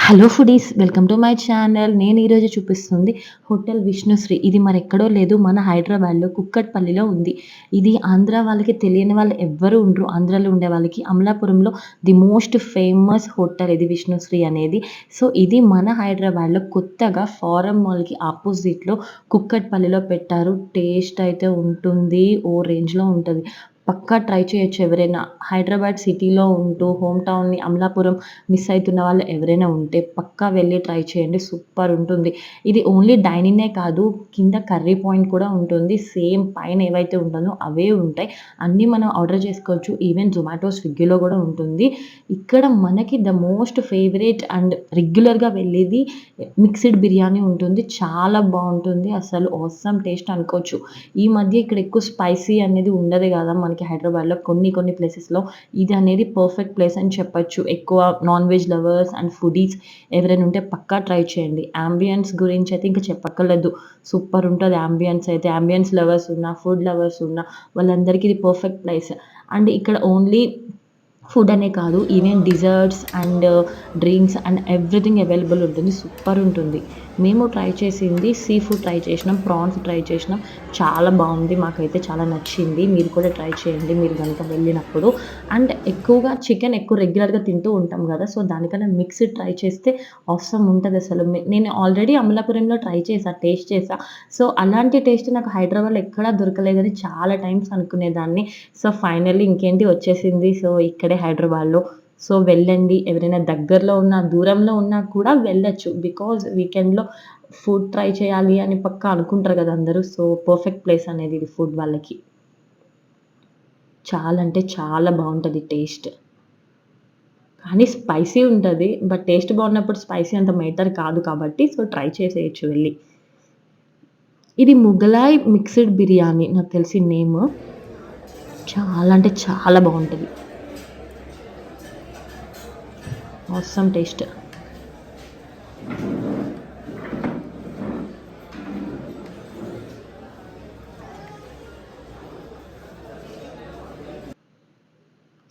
Hello foodies, welcome to my channel. నేను ఈరోజు చూపిస్తుంది హోటల్ విష్ణుశ్రీ. ఇది మరెక్కడో లేదు, మన హైదరాబాద్లో కుక్కట్పల్లిలో ఉంది. ఇది ఆంధ్ర వాళ్ళకి తెలియని వాళ్ళు ఎవ్వరు ఉండరు. ఆంధ్రాలో ఉండే వాళ్ళకి అమలాపురంలో ది మోస్ట్ ఫేమస్ హోటల్ ఇది విష్ణుశ్రీ అనేది. సో ఇది మన హైదరాబాద్లో కొత్తగా ఫారం మాల్కి ఆపోజిట్లో కుక్కట్పల్లిలో పెట్టారు. టేస్ట్ అయితే ఉంటుంది, ఓ రేంజ్లో ఉంటుంది. పక్కా ట్రై చేయొచ్చు ఎవరైనా. హైదరాబాద్ సిటీలో ఉంటూ హోమ్ టౌన్‌ని అమలాపురం మిస్ అయితున్న వాళ్ళు ఎవరైనా ఉంటే పక్కా వెళ్లి ట్రై చేయండి. సూపర్ ఉంటుంది. ఇది ఓన్లీ డైనింగే కాదు, కింద కర్రీ పాయింట్ కూడా ఉంటుంది. సేమ్ పైన ఏవైతే ఉంటుందో అవే ఉంటాయి. అన్నీ మనం ఆర్డర్ చేసుకోవచ్చు. ఈవెన్ జొమాటో, స్విగ్గీలో కూడా ఉంటుంది. ఇక్కడ మనకి ద మోస్ట్ ఫేవరెట్ అండ్ రెగ్యులర్‌గా వెళ్ళేది మిక్స్డ్ బిర్యానీ ఉంటుంది. చాలా బావుంటుంది. అసలు ఆసమ్ టేస్ట్ అనుకోవచ్చు. ఈ మధ్య ఇక్కడ ఎక్కువ స్పైసీ అనేది ఉండదు కదా మనకి హైదరాబాద్‌లో కొన్ని ప్లేసెస్‌లో. ఇది అనేది పర్ఫెక్ట్ ప్లేస్ అని చెప్పొచ్చు. ఎక్కువ non veg lovers and foodies ఎవరైనా ఉంటే పక్కా ట్రై చేయండి. యాంబియన్స్ గురించి అయితే ఇంక చెప్పక్కర్లేదు. సూపర్ ఉంటది యాంబియన్స్ అయితే. యాంబియన్స్ లవర్స్ ఉన్నా, ఫుడ్ లవర్స్ ఉన్నా వాళ్ళందరికీ ఇది పర్ఫెక్ట్ ప్లేస్. అండ్ ఇక్కడ ఓన్లీ ఫుడ్ అనే కాదు, even desserts and drinks and everything available ఉంటుంది. సూపర్ ఉంటుంది. మేము ట్రై చేసింది సీ ఫుడ్ ట్రై చేసినాం, ప్రాన్స్ ట్రై చేసినాం. చాలా బాగుంది. మాకైతే చాలా నచ్చింది. మీరు కూడా ట్రై చేయండి మీరు గనుక వెళ్ళినప్పుడు. అండ్ ఎక్కువగా చికెన్ ఎక్కువ రెగ్యులర్‌గా తింటూ ఉంటాం గదా! సో, దానికన్నా మిక్స్‌డ్ ట్రై చేస్తే ఆసమ్ ఉంటదసలు. నేను ఆల్రెడీ అమలాపురంలో ట్రై చేశా, టేస్ట్ చేశా. సో, అలాంటి టేస్ట్ నాకు హైదరాబాద్‌లో ఎక్కడా దొరకలేదని చాలా టైమ్స్ అనుకునేదాన్ని. సో, ఫైనల్లీ ఇంకేంటి వచ్చేసింది. సో, ఇక్కడే హైదరాబాద్‌లో. సో, వెళ్ళండి. ఎవరైనా దగ్గరలో ఉన్నా, దూరంలో ఉన్నా కూడా వెళ్ళొచ్చు. బికాజ్ వీకెండ్‌లో ఫుడ్ ట్రై చేయాలి అని పక్కా అనుకుంటారు గదా అందరూ. సో, పర్ఫెక్ట్ ప్లేస్ అనేది ఇది ఫుడ్ వాళ్ళకి. చాలా అంటే చాలా బావుంటది టేస్ట్. కానీ స్పైసీ ఉంటది. బట్ టేస్ట్ బాగున్నప్పుడు స్పైసీ అంత మేటర్ కాదు కాబట్టి సో, ట్రై చేసేయొచ్చు వెళ్లి. ఇది ముగలాయ్ మిక్స్డ్ బిర్యానీ నాకు తెలిసి నేము. చాలా అంటే చాలా బావుంటది. Awesome taste.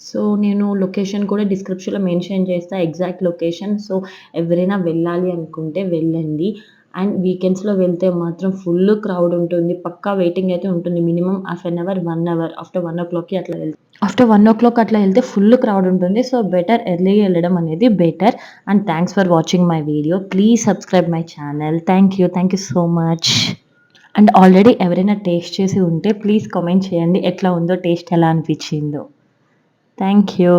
సో, నేను లొకేషన్ కూడా డిస్క్రిప్షన్‌లో మెన్షన్ చేస్తా. Exact location. సో, ఎవరైనా వెళ్ళాలి అనుకుంటే వెళ్ళండి. అండ్ వీకెండ్స్‌లో వెళ్తే మాత్రం ఫుల్ క్రౌడ్ ఉంటుంది. పక్కా వెయిటింగ్ అయితే ఉంటుంది. Minimum half an hour, 1 hour after 1:00కి అట్లా ఆఫ్టర్ 1:00 అట్లా ఎళ్తే ఫుల్ క్రౌడ్ ఉంటుంది. సో, బెటర్ ఎర్లీగా ఎళ్ళడం అనేది better. And thanks for watching my video. Please subscribe my channel. Thank you. Thank you so much. And already ఎవరైనా టేస్ట్ చేసి ఉంటే ప్లీజ్ కామెంట్ చేయండి. ఎట్లా ఉందో, టేస్ట్ ఎలా అనిపిచ్చిందో. Thank you.